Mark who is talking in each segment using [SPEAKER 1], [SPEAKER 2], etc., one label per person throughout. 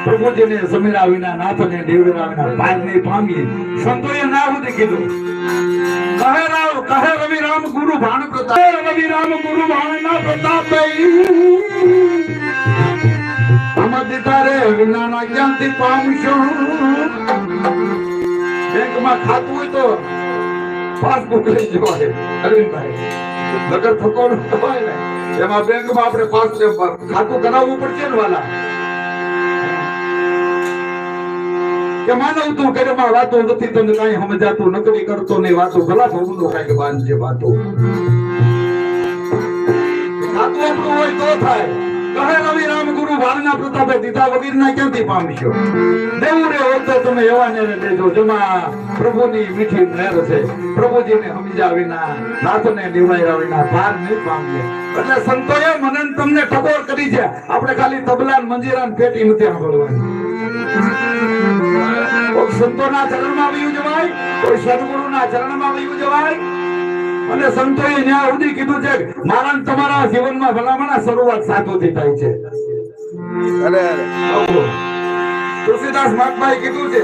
[SPEAKER 1] પ્રભુજીને સમીરા વિના નાથને દેવરા વિના પાર નહીં પામી. સંતોએ ના સુધી કીધું કહે રવિ રામ ગુરુ ભાણ પ્રતાપ રવિ રામ ગુરુ ભાણ ના પ્રતાપ આમાં તારે વિના ના ક્યાંથી પામશો. બેંકમાં ખાતું હોય તો પાસબુક લઈ જવાય અરવિંદભાઈ, નગર થકો હોય ને એમાં બેંકમાં આપણે ખાતું કરાવવું પડશે ને વાલા. કે માનવ તું કર્મમાં વાતો નથી તને કઈ સમજાતું, નકરી કરતો નહીં વાતો ભલા ભવનો કઈક બાંધજે વાતો. ખાતું આપણું હોય તો થાય. કહે રવિ રામ ગુરુ ભાણના પ્રતાપે દીધા વગીરના ક્યાંથી પામશો. દેવું રે હોત તો તમે એવા ને દેજો જેમાં પ્રભુની મીઠી નહેર છે. પ્રભુજીને સમજ્યા વિના નાથને નિવાયા વિના પાર નહીં પામીએ. એટલે સંતોએ મને તમને ટકોર કરી છે. આપણે ખાલી તબલા મંજીરા પેટી નથી સાંભળવાની. કોઈ સંતોના ચરણમાં વયું જવાય, કોઈ સદગુરુના ચરણમાં વયું જવાય. અને સંતોએ ન્યા સુધી કીધું છે મારા તમારા જીવનમાં ભલામણા શરૂઆત સાધુથી થાય છે. અરે તુલસીદાસ મહાત્માએ કીધું છે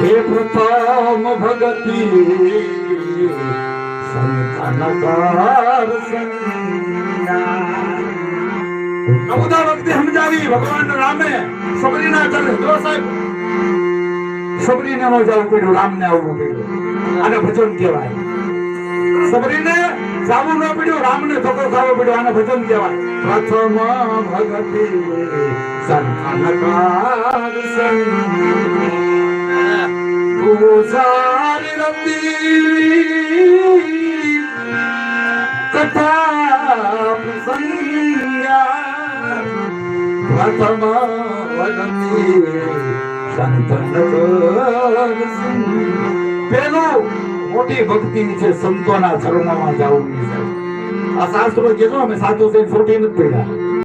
[SPEAKER 1] હે પ્રથમ ભગતી સંતાનકાર સંજ્ઞા. ઉદા વખતે સમજાવી ભગવાન રામે સબરીના ચરણ. જો સાહેબ સબરીને નો જવું પડ્યું, રામને આવવું પડ્યું. આને ભજન કહેવાય. સબરીને જવું ન પડ્યું, રામને ધક્કો ખાવો પડ્યો. આને ભજન કહેવાય. પ્રથમ ભગતિ સંતાનકાર સંજ્ઞા ગુસારી રતી કથા પ્રસંગા પ્રથમ ભગતિ પેલું મોટી ભક્તિ છે સંતોના ચરણોમાં જવું. આ શાસ્ત્રો કીધું અમે સાચું થઈને ખોટી નથી પડ્યા.